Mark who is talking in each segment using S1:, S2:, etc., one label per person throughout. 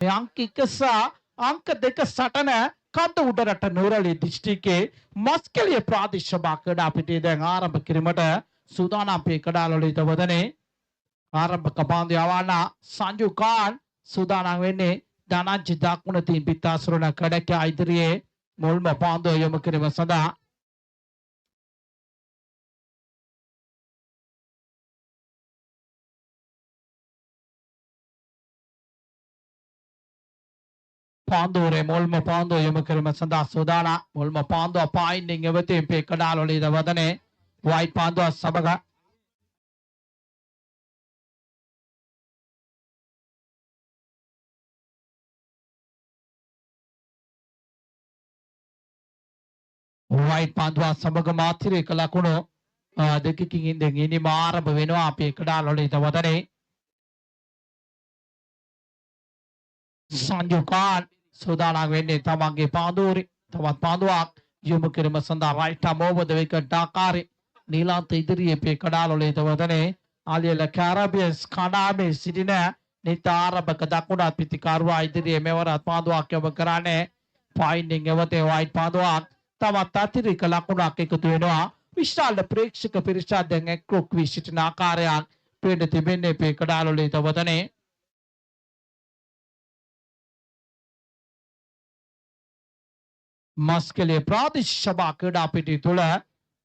S1: මේ අංක 1 සහ අංක 2 සටන කඳ උඩරට නුවරඑළිය දිස්ත්‍රික්කයේ මස්කෙලිය ප්‍රාදේශීය සභා ක්‍රීඩා පිටියේ දැන් ආරම්භ කිරීමට සූදානම් පේ කඩාලොලිත වදනේ ආරම්භක පාන්දු යවන්න සංජු කාන් සූදානම් වෙන්නේ ධනංජි දකුණ තින් පිටාසුරන කඩක ඉදිරියේ මුල්ම පාන්දුව යොමු කිරීම සඳහා පාන්දුවේ මුල්ම පාන්දුව යොමු කිරීම සඳහා සූදානම් මුල්ම පාන්දුව පායින්නින් එවතින් පේ කඩාලොලිත වදනේ වයිට් පාන්දුව සමග වයිට් පාන්දුව සමග මාතිරේක ලකුණු දෙකකින් ඉඳන් ඉනිම ආරම්භ වෙනවා අපේ කඩාලොලිත වදනේ සංජු කාන් සූදානම් වෙන්නේ තමන්ගේ පාන්දුවේ තවත් පාන්දුවක් යොමු කිරීම සඳහා රයිට් ආම් ඕවර් ද විකට් ආකාරي නීලාන්ත ඉදිරියේ පේ කඩාලොලිත වදනේ ආලියල කැරබියන්ස් කණ්ඩායමේ සිටින නිතාරබක දකුණත් පිටිකරුවා ඉදිරියේ මෙවරත් පාන්දුවක් යොමු කරන්නේ පයින්නින් එවතේ වයිට් පාන්දුවක් තවත් අතිරික ලකුණක් එකතු වෙනවා විශාල ප්‍රේක්ෂක පිරිසක් දැන් එක්රොක් වී සිටින ආකාරයක් පේන්න තිබෙන්නේ පේ කඩාලොලිත වදනේ මස්කෙලිය ප්‍රාදේශීය සභා ක්‍රීඩා පිටිය තුළ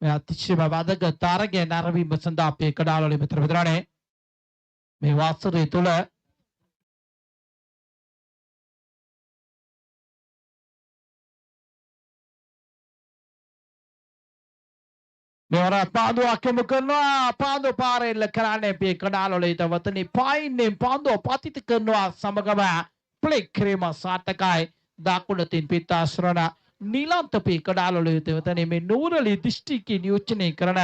S1: අතිශයම වැදගත් තරගය නැරඹීම සඳහා අපේ කඩාලොලිය මෙතන විතරනේ මේ වසරේ තුළ මෙවර පාන්දුවක් යොමු කරනවා පාන්දුව පාරේ එල්ල කරන්නේ අපේ කඩාලොලිය වතනේ පයින්නේ පාන්දුව පතිත කරනවා සමගම ප්ලේ කිරීම සාර්ථකයි දකුණ තින් පිටාශ්‍රණ නිලන්තපේ කඩාලොලිය වතනේ මේ නුවරඑළිය දිස්ත්‍රික්කයේ නියෝජනය කරන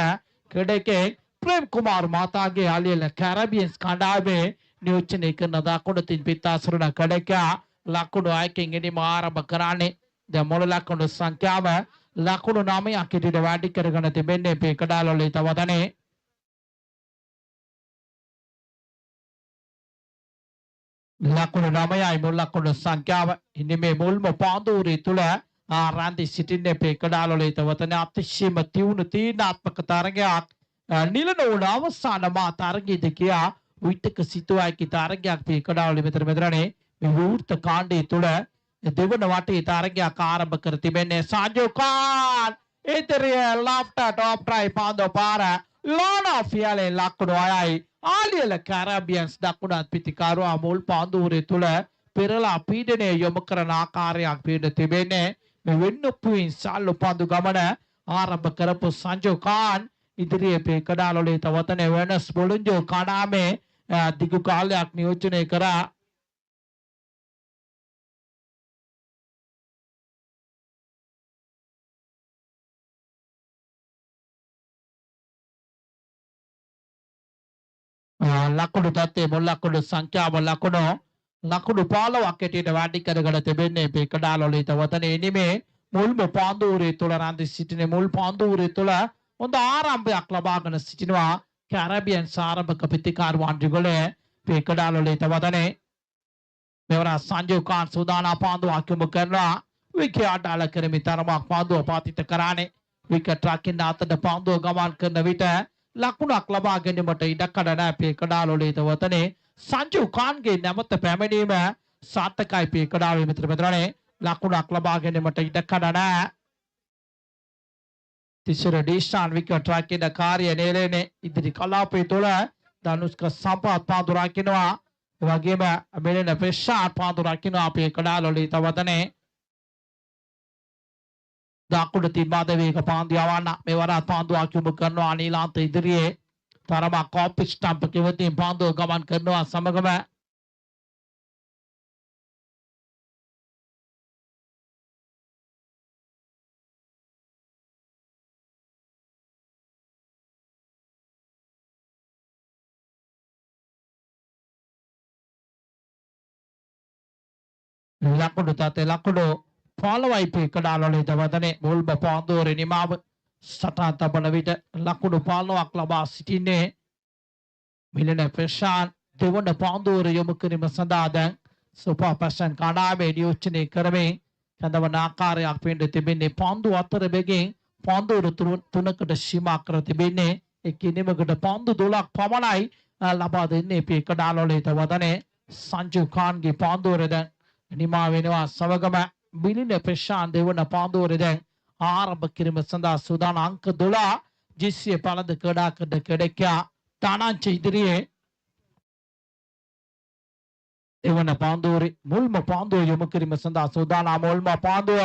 S1: ක්‍රීඩකෙක් ප්‍රේම් කුමාර් මහතාගේ ආලියල කැරබියන්ස් කණ්ඩායමේ නියෝජනය කරන දකුණ තින් පිටාශ්‍රණ ක්‍රීඩකයා ලකුණු 6කින් එනිම ආරම්භ කරන්නේ දැන් මොළ ලකුණු සංඛ්‍යාව ලකුණු 9ක් ඉදිරියට වැඩි කරගෙන තිබෙන්නේ මේ කඩාලොලිය වදනේ ලකුණු 9යි මුල් ලකුණු සංඛ්‍යාව ඉන්නේ මේ මුල්ම පාන්දුවේ තුල රාන්දි සිටින්නේ මේ කඩාලොලිය වදනේ අතිශයම තියුණු තීනාත්මක තරගයක් නිලනෝන අවසාන මා තරගයේදී කියා විටක සිටුවයි තරගයක් මේ කඩාලොලිය මෙතරනේ මේ වෘත්ත කාණ්ඩයේ තුල දෙවන වටේ තරගයක් ආරම්භ කර තිබෙන්නේ සංජු කාන් ඉදිරියේ ලෙෆ්ට් ටොප් ට්‍රයි පාන්දුව පාර ලෝනා ෆියලේ ලකුණු 6යි ආලියල කැරබියන්ස් දකුණත් පිටිකරුවා මුල් පාන්දුවේ තුල පෙරලා පීඩනය යොමු කරන ආකාරයක් පීඩ තිබෙන්නේ මේ වෙන්නපුයින් සල්ලු පන්දු ගමන ආරම්භ කරපු සංජු කාන් ඉදිරියේ පේ කඩාලොලිය වතනේ වෙනස් බොලුන්ජෝ කණ්ඩායමේ දිගු කාලයක් නියෝජනය කරා ලකුණු තත්ත්වයේ මුල් ලකුණු සංඛ්‍යාව ලකුණු 15ක් ඇටියට වැඩි කරගෙන තිබෙන්නේ මේ කඩාලොලිය වතනේ ඉනිමේ මුල්ම පාන්දුවේ තුල රැඳී සිටින මුල් පාන්දුවේ තුල හොඳ ආරම්භයක් ලබාගෙන සිටිනවා කැරබියන් ආරම්භක පිටිකාරුවන් දිගලේ මේ කඩාලොලිය වතනේ මෙවර සංජු කාන් සූදානම් පාන්දුවක් යොමු කරනවා විකට් අඩාල කරමි තරමක් පාන්දුව පාතිත කරානේ විකට් රකින්න අතට පාන්දුව ගමන් කරන විට ලකුණක් ලබා ගැනීමට ඉඩකඩ නැහැ පේ කඩාලොලිය වතනේ සංජු කාන්ගේ නැවත පැමිණීම සාර්ථකයි පේ කඩාලොලිය මෙතරනේ ලකුණක් ලබා ගැනීමට ඉඩකඩ නැහැ තිසර ඩිෂාන් විකට් රකින්න කාර්ය නේලෙන්නේ ඉදිරි කලාපයේ තුල ධනුෂ්ක සම්පත් පාන්දු රකින්නවා ඒ වගේම මෙලෙන ප්‍රශාන්ත් පාන්දු රකින්නවා පේ කඩාලොලිය වතනේ දකුණ තිබ්බා දෙවේක පාන්දු යවන්න මෙවරත් පාන්දුවක් යොමු කරනවා නීලාන්ත ඉදිරියේ තරමක් කොපි ස්ටම්ප් කෙවතින් පාන්දුව ගමන් කරනවා සමගම ලකුණු තත්ත්වයේ ලකුණු 15යි පේ කඩාලොලිය වතනේ මුල්ම පාන්දුවේ නිමාව සටහන් තබන විට ලකුණු 15ක් ලබා සිටින්නේ මිලන ප්‍රශාන්ත් දෙවන පාන්දුවේ යොමු කිරීම සඳහා දැන් සුපර් පැෂන් කණ්ඩායමේ නියෝජනය කරමින් කැඳවන ආකාරයක් පෙන්ඩ තිබෙන්නේ පන්දු අතර බෙගෙන් පන්දුවර තුනකට සීමා කර තිබෙන්නේ එකිනෙමකට පන්දු 12ක් පමණයි ලබා දෙන්නේ පේ කඩාලොලේත වදනේ සංජු ખાන්ගේ පන්දුවර දැන් නිමා වෙනවා සමගම බිලින ප්‍රශාන්ත දෙවන පන්දුවර දැන් ආරම්භ කිරීම සඳහා සූදානම් අංක 12 ජිස්සිය පළඳ කඩාකඩ කඩකියා තානාංච ඉදිරියේ එවන පාන්දුවරි මුල්ම පාන්දුව යොමු කිරීම සඳහා සූදානම් මුල්ම පාන්දුව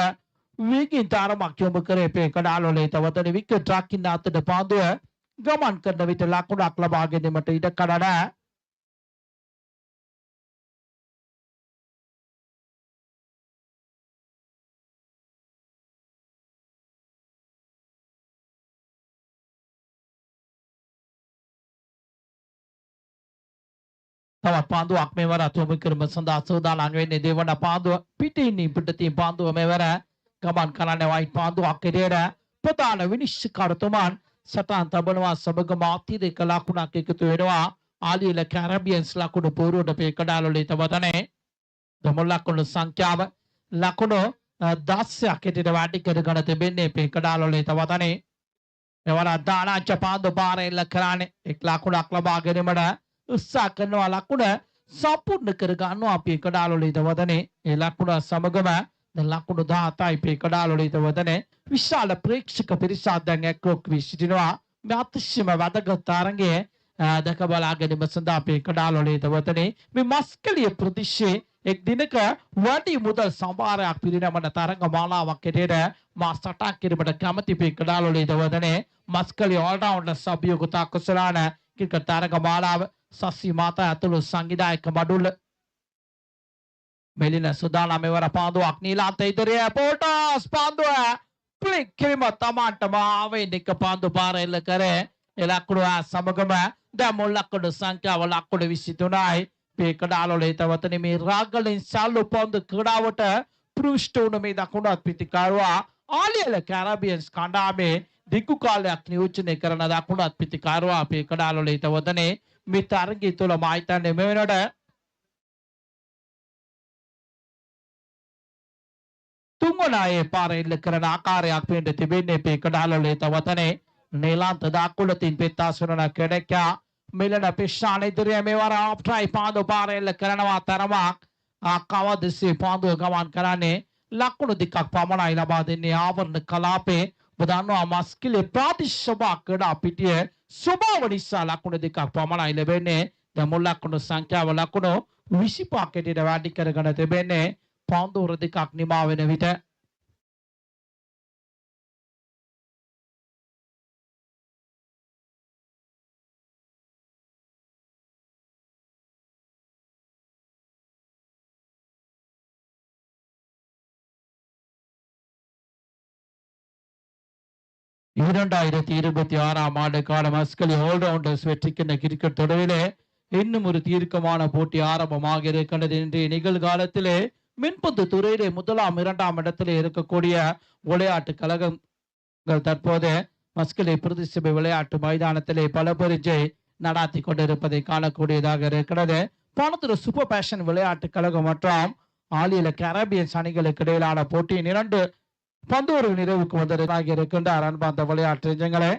S1: වේගින් තරමක් යොමු කරේ පේ කඩාලොලේ තවතන විකට් රකින්න අතට පාන්දුව ගමන් කරන විට ලකුණක් ලබා ගැනීමට ඉඩ කඩ නැහැ. තවත් පාන්දුවක් මෙවර යොමු කිරීම සඳහා සූදානම් වෙන්නේ දෙවන පාන්දුව පිටින් පිටතින් පාන්දුව මෙවර ගමන් කරන්නේ වයිට් පාන්දුවක් එදේට ප්‍රධාන විනිශ්චයකාරතුමන් සටහන් තබනවා සමගම අතිරේක ලකුණක් එකතු වෙනවා ආලියල කැරබියන්ස් ලකුණු පූර්වට පේ කඩාලොලේ තවතනේ දමොල් ලකුණු සංඛ්‍යාව ලකුණු 10ක් එකට වැඩි කරගෙන තිබෙන්නේ පේ කඩාලොලේ තවතනේ මෙවර දානාංච පාන්දු පාරෙල්ල කරන්නේ එක් ලකුණක් ලබා ගැනීමට උත්සාහ කරනවා ලකුණ සම්පූර්ණ කර ගන්නවා අපි කඩාලොලේ තවතනේ ඒ ලකුණ සමගම ලකුණු 17යි පේ කඩාලොලේ තවතනේ විශාල ප්‍රේක්ෂක පිරිසක් දැන් එක්රොක් වී සිටිනවා මේ අතිශයම වැදගත් තරගයේ දැක බලා ගැනීම සඳහා අපේ කඩාලොලේ තවතනේ මේ මස්කලිය ප්‍රදේශයේ එක් දිනක වැඩි මුදල් සම්භාරයක් පිරිනමන තරඟ මාලාවක් හැටියට මා සටහන් කිරීමට කැමැති පේ කඩාලොලේ තවතනේ මස්කලිය ඕල් රවුන්ඩර් සභ්‍යෝගතා කුසලාන ක්‍රිකට් තරඟ මාලාව සසි මාතා ඇතුළු සංවිධායක මඩුල්ල මෙලින සුදානම් මෙවර පාන්දුවක් නීලාන්ත ඉදිරියේ පෝටස් පාන්දුව ක්ලික් කිරීම තමාන්ටම ආවේ දෙක පාන්දු පාර එල්ල කරේ එලකුණු සමගම දැන් මුල් ලකුණු සංඛ්‍යාව ලකුණු 23යි පේ කඩාලොලේ තවතනේ මේ රාගලින් සල්ලු පන්දු ක්‍රීඩාවට පෘෂ්ඨ වුණ මේ දකුණත් පිටිකාරුවා ආලියල කැරබියන්ස් කණ්ඩායමේ දිගු කාලයක් නියෝජනය කරන දකුණත් පිටිකාරුවා පේ කඩාලොලේ තවතනේ මේ තරගය තුළ මායිතන්නේ මෙවනට තුන්වනායේ පාර එල්ල කරන ආකාරයක් පෙන්ඩ තිබෙන්නේ පේ කඩාලොලේ තවතනේ නීලාන්ත දාකුලතින් පෙත්තාසුරන කෙඩෙක්යා මෙලන පිශ්ෂාන ඉදිරිය මෙවර ආප්ටයි පාන්දු පාර එල්ල කරනවා තරමක් කවදසේ පාන්දුව ගමන් කරන්නේ ලකුණු දෙකක් පමණයි ලබා දෙන්නේ ආවරණ කලාපේ බදන්නවා මස්කිලේ ප්‍රාතිශෝභා ක්‍රීඩා පිටියේ ස්වභාව නිසා ලකුණු දෙකක් පමණයි ලැබෙන්නේ දැන් මුල් ලකුණු සංඛ්‍යාව ලකුණු 25ක් හැටියට වැඩි කරගෙන තිබෙන්නේ පාන්දුර දෙකක් නිමා වෙන විට இரண்டாயிரத்தி 26ஆம் ஆண்டுக்கான மஸ்கலி ஆல்ரவுண்டர்ஸ் வெற்றிக்கிண்ண கிரிக்கெட் தொடரிலே இன்னும் ஒரு தீர்க்கமான போட்டி ஆரம்பமாக இருக்கின்றது. இன்றைய நிகழ்காலத்திலே மின்பந்து துறையிலே முதலாம் இரண்டாம் இடத்திலே இருக்கக்கூடிய விளையாட்டு கழகங்கள் தற்போது மஸ்கலி பிரதிசபை விளையாட்டு மைதானத்திலே பல பரிச்சை நடாத்தி கொண்டிருப்பதை காணக்கூடியதாக இருக்கிறது. பணத்துறை சூப்பர் பேஷன் விளையாட்டு கழகம் மற்றும் ஆலியல கரபியன்ஸ் அணிகளுக்கு இடையிலான போட்டியின் 2 பந்தோரு நிறைவுக்கு வந்ததாக இருக்கின்றார் அன்பார்ந்த விளையாட்டு நெஞ்சங்களே.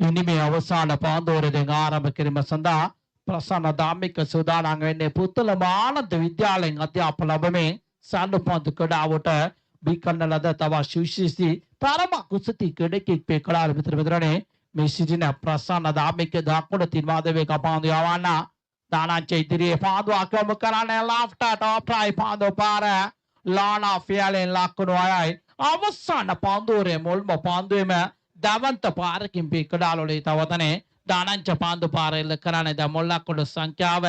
S1: ඉනිමේ අවසාන පාන්දෝරෙන් ආරම්භ කිරීම සඳහා ප්‍රසන්න දාමික සූදානම් වෙන්නේ පුත්තලම ආනන්ද විද්‍යාලයෙන් අධ්‍යාපන ලැබෙමින් සාන්දු පන්දු කඩාවට බීකන්න ලද තව සුවිශේෂී තරමක් උසති කෙඩෙක් පේ කඩාල විතර විතරනේ මේ සිටින ප්‍රසන්න දාමික දකුණ තින්වාදවේ කපාන්දු යවන්න දානාංච ඉදිරියේ පාන්දු අකම කරන්නේ ලාෆ්ට් ටොප්රයි පාන්දු පාර ලානා ෆියලෙන් ලකුණු අයයි අවසාන පාන්දුරේ මුල්ම පාන්දුවේම දවන්ත පාරකින් පේ කඩාලොලේ තවතනේ දානංච පාන්දු පාර එල්ල කරන්නේ ද මුල් ලකුණු සංඛ්‍යාව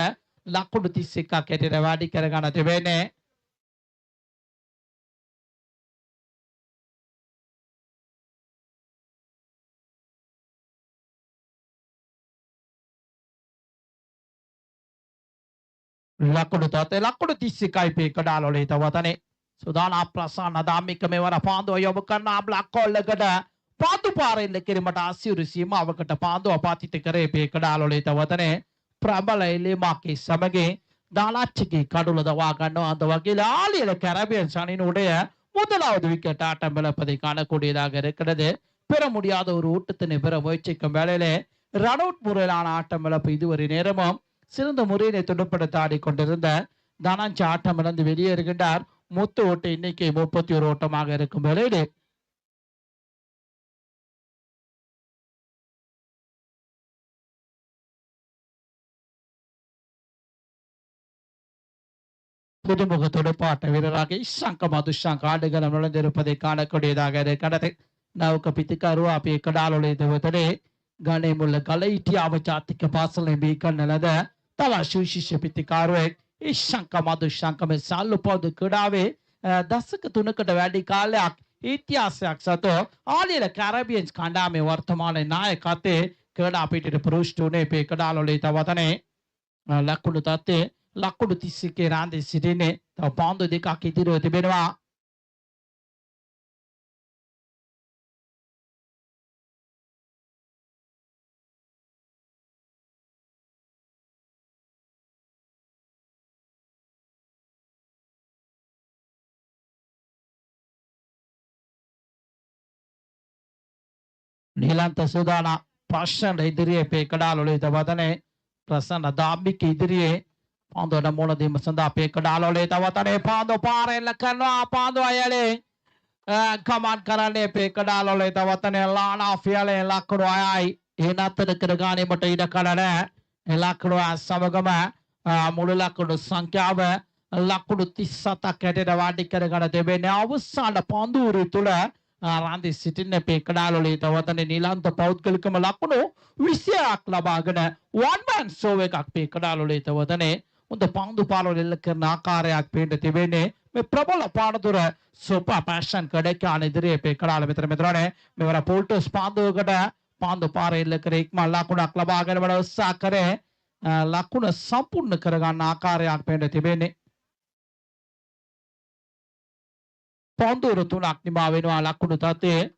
S1: ලකුණු 31ක් හැටියට වැඩි කරගෙන තිබෙන්නේ. ලකුණු 31යි පේ කඩාලොලේ තවතනේ සුදානා ප්‍රසන්න දාමික මෙවර පාන්දුව යොමු කරන බ්ලැක් හෝල් එකට පාන්දු පාරෙල්ල කිරීමට අසියුරු සීමාවකට පාන්දු අපාතිත කරේ පේකඩාලොලේ තවතනේ ප්‍රබල එල්ලීමක් සමගින් දාලාච්චිගේ කඩුල දවා ගන්නවා අද වගේ ලාලියල කැරබියන් சனியினுடைய முதலாவது விக்கெட் ஆட்டம் இழப்பதை காணக்கூடியதாக இருக்கிறது. பெற முடியாத ஒரு ஊட்டத்தினை பெற முயற்சிக்கும் வேளையிலே ரன் அவுட் முறையிலான ஆட்டம் இழப்பு இதுவரை நேரமும் சிறந்த முறையினை துடுப்படுத்த ஆடிக்கொண்டிருந்த தனாஞ்சி ஆட்டம் இழந்து வெளியேறுகின்றார். மொத்த ஓட்ட எண்ணிக்கை 31 ஓட்டமாக இருக்கும் வேளையிலே புதுமுக துடுப்பாட்ட வீரராக இஷாங்க மதுஷாங்க ஆடுகளம் நுழைந்திருப்பதை காணக்கூடியதாக இருக்கிறது. நவுக்க பித்திக்காரு අපේ කඩාලොලේ දෙවතනේ ගණේ මුල්ල ගලයිටියාව ජාතික පාසලේ බීකන් නලද තව ශිෂ්‍ය පිතිකාරුවෙක් ඉෂාංක මදුෂාංක මේ සල්ලුපොද කඩාවේ දශක 3කට වැඩි කාලයක් ඉතිහාසයක් සතු ආලියල කැරබියන්ස් කණ්ඩායමේ වර්තමාන නායකත්වයේ කඩා පිටිට පුරුෂ්ටුනේ අපේ කඩාලොලේ තවතනේ ලකුණු තත්ත්වයේ ලකුණු 31 රාන්දේ සිටින්නේ. තව පාන්දු දෙකක් ඉදිරිව තිබෙනවා. නිලන්ත සුදානා ප්‍රශ්න ඉදිරියේ පේකඩාලොලේ තවතනේ ප්‍රසන්න දාම්බික ඉදිරියේ පාන්දුවට මුණ දීම සඳහා පේකඩාලොලේ තවතනේ පාන්දු පාරෙල්ල කරනවා. පාන්දු අයලේ කමන් කරන්නේ පේකඩාලොලේ තවතනේ ලානා ෆියලේ ලකුණු 6යි ඒ නතර කර ගැනීමට ඉඩ කඩ නැහැ. ලකුණු සමගම මුළු ලකුණු සංඛ්‍යාව ලකුණු 37ක් හැටියට වැඩි කරගෙන තිබෙන්නේ. අවසාන පන්දුරි තුල රාන්දි සිටින පේකඩාලොලේ තවතනේ නිලන්ත පෞද්ගලිකම ලකුණු 20ක් ලබාගෙන වන් මෑන් ෂෝ එකක් පේකඩාලොලේ තවතනේ උන්ද පාන්දු පාරවල එල්ල කරන ආකාරයක් පේන්න තිබෙන්නේ. මේ ප්‍රබල පානදුර සුපර් පැෂන් කඩේකාන ඉදිරියේ පේකඩාල මෙතනනේ මෙවර පෝල්ටස් පාන්දුවකට පාන්දු පාර එල්ල කර ඉක්මන් ලකුණක් ලබාගෙන වඩ උත්සාහ කරේ ලකුණ සම්පූර්ණ කරගන්න ආකාරයක් පේන්න තිබෙන්නේ. පාන්දුර 3ක් නිමා වෙනවා ලකුණු තත්ත්වයේ.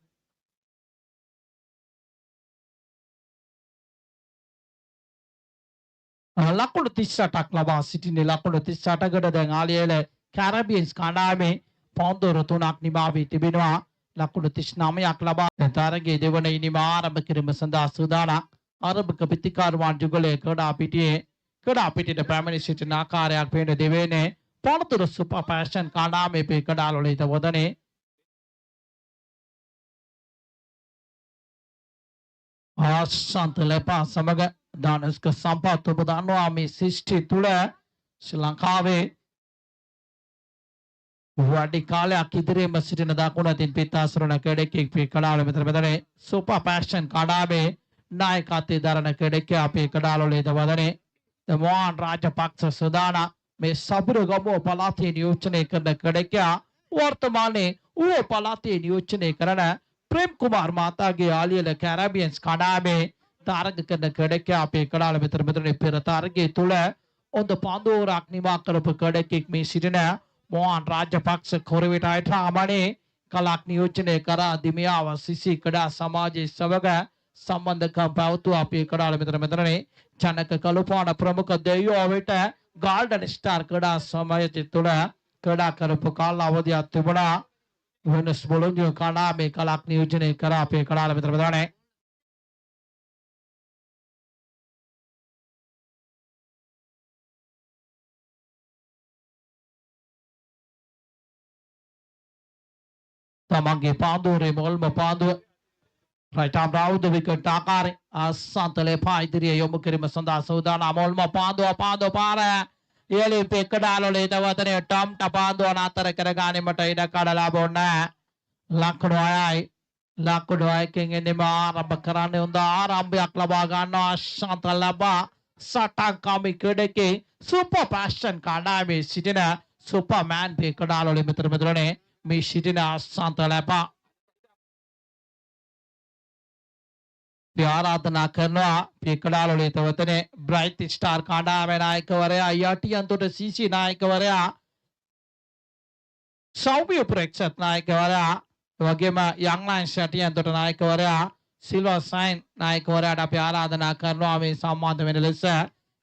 S1: ලකුණු 38ක් ලබා සිටින්නේ. ලකුණු 38කට දැන් ආලියල කැරබියන්ස් කණ්ඩායමේ පාන්දුර 3ක් නිමා වී තිබෙනවා. ලකුණු 39ක් ලබා තරගයේ දෙවන ඉනිම ආරම්භ කිරීම සඳහා සූදානම්. ආරම්භක පිතිකාරුවන් යුගලයේ කඩා පිටියට පැමිණි සිටින ආකාරයක් පේන දෙවෙනේ. පාන්දුර සුපර් පැෂන් කණ්ඩායමේ පේකඩාලොලේ තවදනේ ආශාන්ත ලෙපා සමග දානස්ක සම්පත් ඔබ දන්නවා මේ සිස්ටි තුල ශ්‍රී ලංකාවේ වැඩි කාලයක් ඉදිරියේම සිටින දකුණතින් පිටාසරණ කඩේකෙක් පේකඩාලොලේ මෙතනනේ සුපර් පැෂන් කණ්ඩායමේ නායකත්වයේ දරන කඩේක අපේ කඩාලොලේ තවදනේ මොහන් රාජපක්ෂ සදානා මේ සබුරගමුව පළාතේ නියෝජනය කරන කඩේක වර්තමානයේ ඌව පළාතේ නියෝජනය කරන प्रेम कुमार माता के आलियल कैराबियंस कणामे तारक करන කඩක අපේ කඩාල මෙතන පෙර තාරකයේ තුල ඔඳ පාන්දුරක් නිමා කරපු කඩකෙක් මේ සිටින මොහන් රාජපක්ෂ කොරවිට අයටාමනේ කලක් නියෝජනය කරා දිමියාව සිසි කඩා සමාජයේ සමග සම්බන්ධකම් පවතු අපේ කඩාල මෙතනනේ ජනක කළුපාන ප්‍රමුඛ දෙයියෝ වෙත ගාල්ඩන් ස්ටාර් කඩා සමාජයේ තුල කඩා කරපු කාල අවධියක් තිබුණා. වෙනස් බොලොන්ජෝ කණ්ඩායමේ කලක් නියෝජනය කරා අපේ කඩාල මෙතනනේ තමන්ගේ පාන්දුරේ මොල්ම පාන්දුව රයිටම් රවුද විකට් ආකාරයේ අසන්තලේ පායිදිරිය යොමු කිරීම සඳහා සූදානම් මොල්ම පාන්දුව පාර එළි පෙකඩාලොලේ තවතනේ ටම් ටපාන්දුව අතර කර ගැනීමට ඉඩ කඩ ලැබුණා. ලකුණු 6යි ලකුණු 6කින් එන්නේම ආරම්භ කරන්නේ හොඳ ආරම්භයක් ලබා ගන්නවා ශාන්ත ලබා සටන් කමි කඩකේ සුපර් පැෂන් කණ්ඩායමේ සිටින සුපර්මෑන් පෙකඩාලොලේ මෙතනනේ මේ සිටින ශාන්ත ලබා ආරාධනා කරනවා පෙකඩාලොලේ තවතනේ බ්‍රයිට් ස්ටාර් කණ්ඩායමේ නායකවරයා යටියන්තොට සීසී නායකවරයා සෞම්‍ය ප්‍රේක්ෂක නායකවරයා වගේම යන් ලයින්ස් යටියන්තොට නායකවරයා සිල්වා සයින් නායකවරයාට අපි ආරාධනා කරනවා මේ සම්මාද වෙන ලෙස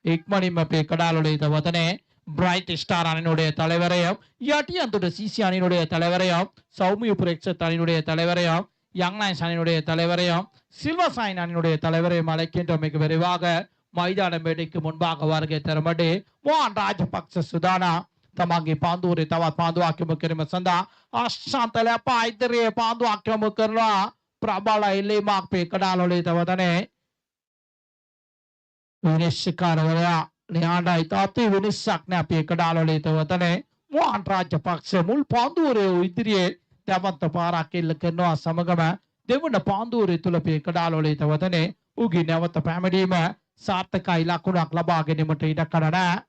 S1: ඉක්මනින්ම අපේ කඩාලොලේ වතනේ பிரைட் ஸ்டார் அணியினுடைய தலைவரையும் யாட்டியந்தோட சிசி அணியினுடைய தலைவரையும் சௌமிய புரட்சத் அணியினுடைய தலைவரையும் யங் லைன்ஸ் அணியினுடைய தலைவரையும் சில்வர் சைன் அணியினுடைய தலைவரையும் அழைக்கின்ற மிக விரைவாக மைதான மேடைக்கு முன்பாக வருகை தரும்படி மோகன் ராஜபக்ச சுதானா තමන්ගේ පාන්දුවරේ තවත් පාන්දුවක් කිරීම සඳහා අශාන්තල පායිතරේ පාන්දුවක් කරනවා ප්‍රබල ඉල්ලීමක් පේ කඩාලොලේ තවතනේ විනිශ්චයකාරවරයා ලියාණ්ඩයි තාත්තේ විනිශ්චයක් නෑ අපේ කඩාලොලේ තවතනේ මෝහන් රාජපක්ෂ මුල් පාන්දුවරේ ඉදිරියේ තවත් පාරක් එල්ල කරනවා සමගම දෙවන පාන්දුවරේ තුල පේ කඩාලොලේ තවතනේ උගේ නැවත පැමිණීම සාර්ථකයි ලකුණක් ලබා ගැනීමට ඉඩ කඩ නැහැ.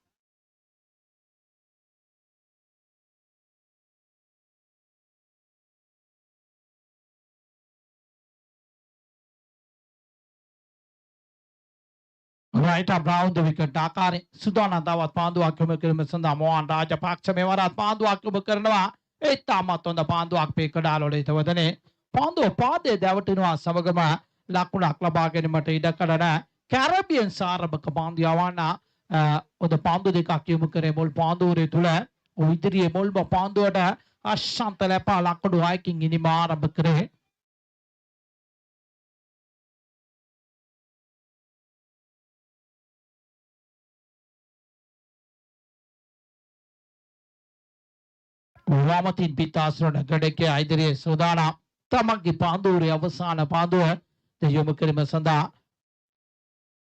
S1: right up round the wicket ආකාරයෙන් සුදානම් තවත් පාන්දුවක් කිරීම සඳහා මෝහන් රාජපක්ෂ මෙවරත් පාන්දුවක් කරනවා ඒ තාමත් හොඳ පාන්දුවක් පේ කඩාලොලේ තවතනේ පාන්දුව පාදයේ දැවටෙනවා සමගම ලකුණක් ලබා ගැනීමට ඉඩ කඩ නැහැ. කැරබියන් ආරම්භක පාන්දු යවන්න ඔද පාන්දු දෙකක් යොමු කරේ මුල් පාන්දුවේ තුල ඉදිරියේ මුල්ම පාන්දුවට අශාන්ත ලැපා ලකුණු 6කින් ඉනිම ආරම්භ කරේ. රාමතින් පිටාසරණ ගඩකේ ඉදිරියේ සෝදානම් තමන්ගේ පාන්දුවේ අවසාන පාන්දුව යොමු කිරීම සඳහා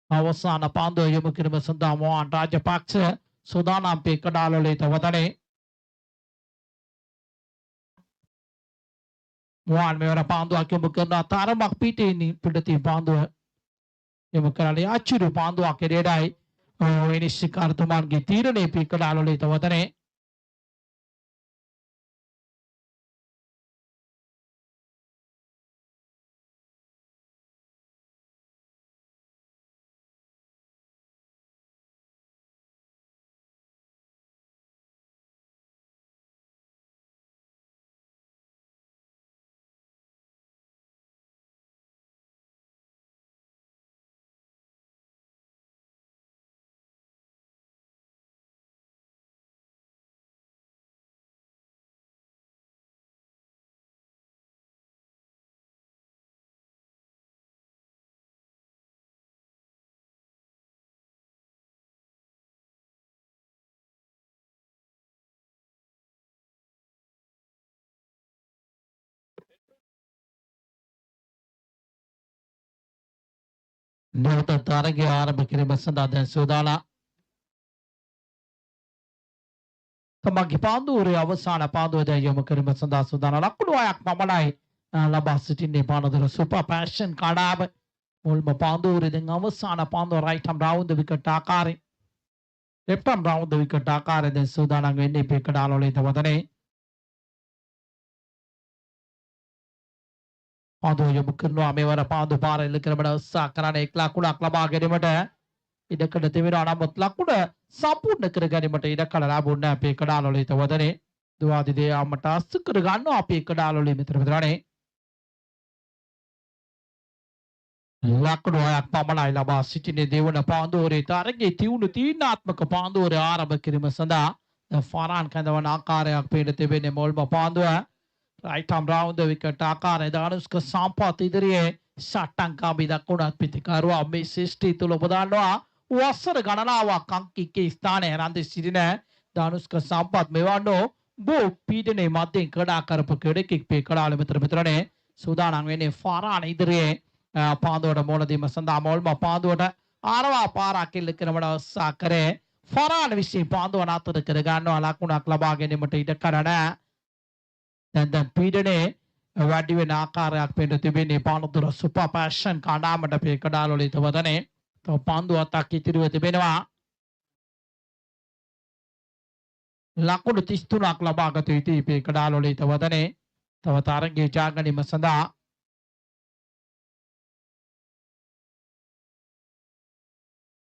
S1: අවසාන පාන්දුව යොමු කිරීම සඳහා මෝහන් රාජපක්ෂ සෝදානම් පේ කඩාලොලේ තවතනේ මෝහන් මෙවර පාන්දුවක් යොමු කරනවා තරමක් පිටේ පාන්දුව යොමු කරලා ආචුරු පාන්දුවක් එරෙඩයි විනිශ්චයකාරතුමාගේ තීරණය පේ කඩාලොලේ තවතනේ නැවත තරගය ආරම්භ කිරීම සඳහා දැන් සෝදානම් තමන්ගේ පාන්දුවේ අවසාන පාන්දුව දැන් යොමු කිරීම සඳහා සෝදානම් ලකුණු 6ක් පමණයි ලබා සිටින්නේ පානදුර සුපර් පැෂන් කඩාව මුල්ම පාන්දුවේ දැන් අවසාන පාන්දුව right arm round the wicket ආකාරයෙන් left arm round the wicket ආකාරයෙන් දැන් සෝදානම් වෙන්නේ පේ කඩාලොලේ තවතනේ පාන්දුව යොමු කරනවා මෙවර පාන්දු පාර එල්ල කරමඩ උත්සාහ කරන එක් ලකුණක් ලබා ගැනීමට ඉඩකඩ තිබෙනවා නමුත් ලකුණ සම්පූර්ණ කර ගැනීමට ඉඩකඩ ලැබුණේ නැහැ අපේ කඩාලොලේ තවතනේ දුවාදි දෙයාමට අස්තු කර ගන්නවා අපේ කඩාලොලේ මිත්‍රනේ ලකුණු 6ක් පමණයි ලබා සිටින්නේ දෙවන පාන්දුවේ තරගයේ තියුණු තීරණාත්මක පාන්දුවේ ආරම්භ කිරීම සඳහා ෆාරාන් කඳවන ආකාරයක් පේන තිබෙන්නේ මුල්ම පාන්දුව right arm round the wicket ආකාරය දානුස්ක සම්පත් ඉදිරියේ ෂට්ටංකාබි දක්වනත් පිටිකරුවා මේ ශිෂ්ටි තුල උපදවනවා වසර ගණනාවක් අංකිකේ ස්ථානයේ රැඳී සිටින දානුස්ක සම්පත් මෙවන්නෝ බෝ පීඩනේ මැදින් කඩා කරපු කෙඩෙක් පේ කඩාල මිත්‍රනේ සූදානම් වෙන්නේ ෆාරාන් ඉදිරියේ පාන්දුවට මොන දීම සඳහා මුල්ම පාන්දුවට ආරවා පාරක් එල්ල කරමඩ උත්සාහ කරේ ෆාරාන් විශ්ේ පාන්දුව නතර කර ගන්නවා ලකුණක් ලබා ගැනීමට ඉඩ කරන දැන් පීඩනේ වැඩි වෙන ආකාරයක් පෙන්න තිබෙන්නේ පානදුර සුපර් පැෂන් කණ්ඩායමට පේ කඩාලොලේ තවතනේ තව පන්දු අතක් ඉතිරිව තිබෙනවා ලකුණු 33ක් ලබා ගත යුතුයි පේ කඩාලොලේ තවතනේ තව තරගයේ ජය ගැනීම සඳහා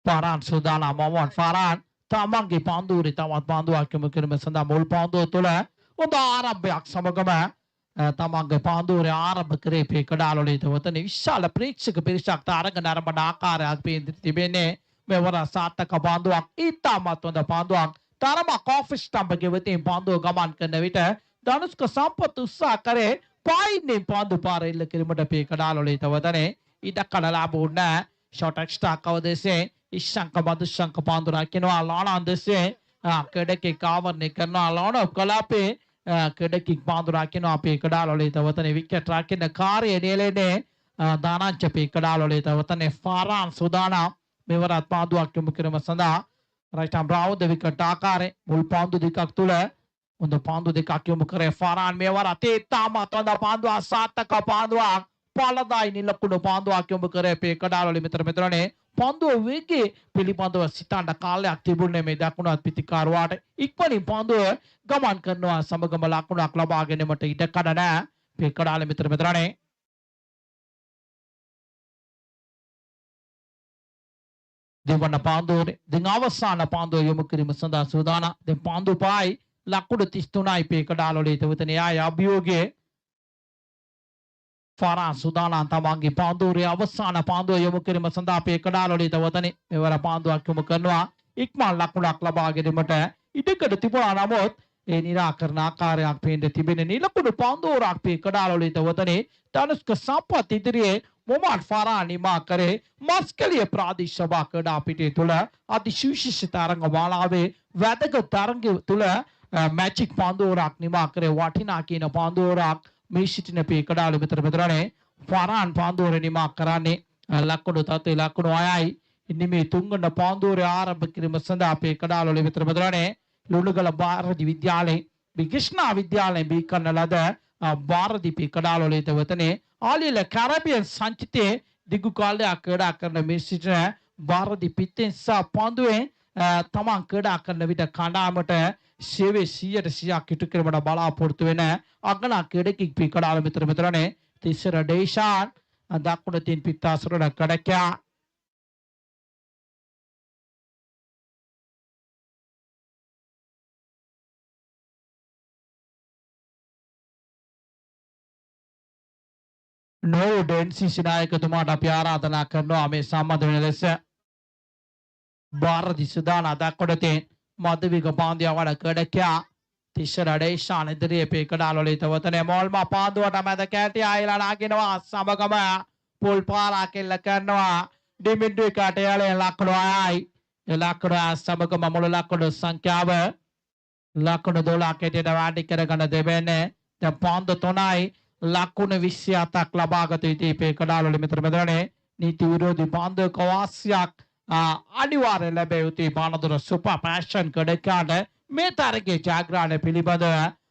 S1: ෆාරාන් සූදානම් මොහොන් ෆාරාන් තමන්ගේ පාන්දුවේ තවත් පාන්දුවක් යොමු කිරීම සඳහා මුල් පාන්දුව තුළ හොඳ ආරම්භයක් සමගම තමන්ගේ පාන්දුවේ ආරම්භ කරේ අපේ කඩාලොලේ තවතන විශාල ප්‍රේක්ෂක පිරිසක් තරඟ නරඹන ආකාරයක් පේන තිබෙන්නේ මෙවර සාර්ථක පාන්දුවක් ඉතාමත් හොඳ පාන්දුවක් තරමක් ඔෆිස් ස්ටම්ප් ගෙවතින් පාන්දුව ගමන් කරන විට ධනුෂ්ක සම්පත් උත්සාහ කරේ පායින්නේ පාන්දු පාර එල්ල කිරීමට අපේ කඩාලොලේ තවතනේ ඉඩකඩ ලාභුණා ෂොට් එක්ස්ට්‍රා කවදේසේ ඉෂ්ශංක මදුෂ්ශංක පාන්දු රකින්නවා ලානා දෙසේ කඩකේ කාවරණය කරනවා ලානා කලාපේ කඩකික් පාන්දු රකින්නවා අපේ කඩාලොලේ තවතනේ විකට් රකින්න කාර්යය නියැලෙන්නේ දානංච අපේ කඩාලොලේ තවතනේ ෆාරාන් සුදානම් මෙවරත් පාන්දුවක් යොමු කිරීම සඳහා රයිට් ආම් රාවුද විකට් ආකාරයේ මුල් පාන්දු දෙකක් තුල හොඳ පාන්දු දෙකක් යොමු කරේ ෆාරාන් මෙවර අතේ තාමත් හොඳ පාන්දුවක් සාර්ථක පාන්දුවක් පළදායි නිලකුණු පාන්දුවක් යොමු කරේ අපේ කඩාලොලේ මෙතරනේ පාන්දුව වේගයේ පිළිබඳව සිතන්න කාලයක් තිබුණේ මේ දකුණත් පිටිකාරුවාට ඉක්මනින් පාන්දුව ගමන් කරනවා සමගම ලකුණක් ලබා ගැනීමට ඉඩ කඩ නැහැ අපේ කඩාලොලේ මෙතරනේ දෙවන පාන්දුවේ දැන් අවසාන පාන්දුව යොමු කිරීම සඳහා සූදානම් දැන් පාන්දුව පායි ලකුණු 33යි අපේ කඩාලොලේ තවතනේ ආය අභියෝගයේ ෆාරාන් සුදානම් තමන්ගේ පාන්දුවේ අවසාන පාන්දුව යොමු කිරීම සඳහා අපේ කඩාලොලේ තවතනේ මෙවර පාන්දුවක් යොමු කරනවා ඉක්මන් ලකුණක් ලබා ගැනීමට ඉඩකඩ තිබුණා නමුත් ඒ निराකරණ ආකාරයක් පේන්න තිබෙන නිලකුණු පාන්දුවක් අපේ කඩාලොලේ තවතනේ ධනුෂ්ක සම්පත් ඉදිරියේ මොමඩ් ෆාරාන් නිමා කරේ මස්කලිය ප්‍රාදේශ සභා ක්‍රීඩා පිටිය තුල අතිශීර්ෂ තරඟ මාලාවේ වැදගත් තරඟ තුල මැජික් පාන්දුවක් නිමා කරේ වටිනා කියන පාන්දුවක් මේ සිටින අපේ කඩාලොලේ මෙතරනේ ෆාරාන් පාන්දුවර නිමා කරන්නේ ලකුණු තත්ත්වයේ ලකුණු 6යි ඉන්නේ මේ තුන්වන පාන්දුවර ආරම්භ කිරීම සඳහා අපේ කඩාලොලේ මෙතරනේ ලුණුගල භාරති විද්‍යාලයේ විකෘෂ්ණා විද්‍යාලයෙන් බී කරන ලද භාරති පී කඩාලොලේ තවතනේ ආලියල කැරබියන් සංචිතයේ දිගු කාලයක් ක්‍රීඩා කරන මේ සිටින භාරති පිටෙන් සහ පාන්දුවේ තමන් ක්‍රීඩා කරන විට කණ්ඩායමට සේවය 100% ඉටු කිරීමට බලාපොරොත්තු වෙන අගනා ක්‍රීඩකෙක් පී කඩාලොලේ මෙතරනේ තිස්සර ඩේෂාන් දකුණ තින් පිටාසුරන කඩකයා නෝ ඩෙන්සිසි නායකතුමාට අපි ආරාධනා කරනවා මේ සම්බන්ධ වෙන ලෙස ಭಾರತಿ ಸುದಾನ ದಕ್ಕಡತೆ ಮಧುವಿಗ ಪಾಂದ್ಯ ವಡ ಕಡಕ್ಯ තිස්සර ඩේෂාන් ඉදිරියේ පේ කඩාලොලේ තවතනේ මොල්ම පාන්දුවට මැද කැටි ආයලා නාගිනවා සමගම පොල් පාරා කෙල්ල කරනවා ඩිමිඩ්ඩුයි කටයලේ ලක්කඩ ආයි ලක්කඩ සමගම මුල ලක්කඩ සංඛ්‍යාව ලක්කඩ 12 කැටියට වැඩි කරගෙන දෙබෙන්නේ දැන් පාන්දු 3යි ලකුණු 27ක් ලබාගත යුතුයි පේ කඩාලොලේ මෙතරනේ නීති විරෝධී පාන්දුක වාසියක් අනිවාර්ය ලැබෙ යුතුයි පානදුර සුපර් පැෂන් කඩකාට මේ තරගයේ ජයග්‍රහණය පිළිබඳව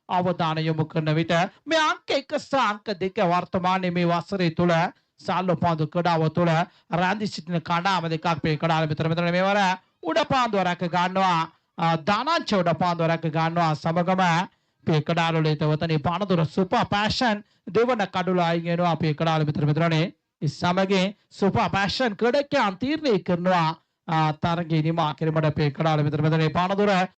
S1: අවධානය යොමු කරන විට මේ අංක 1 සහ අංක 2 වර්තමානයේ මේ වසරේ තුල සාල්ලෝ පාන්දු කඩාව තුල රැඳී සිටින කණ්ඩායම දෙකක් මේ කඩාවල මෙතන මේවර උඩ පාන්දුව රැක ගන්නවා දානංච උඩ පාන්දුව රැක ගන්නවා සමගම මේ කඩාවලේ තවතනේ පානදුර සුපර් පැෂන් දෙවන කඩුල අයින් වෙනවා අපේ කඩාවල මෙතනනේ ඒ සමගින් සුපර් පැෂන් ක්‍රීඩකයන් තීරණය කරනවා තරගයේ නිමා කිරීමට අපේ කඩාවල මෙතන පානදුර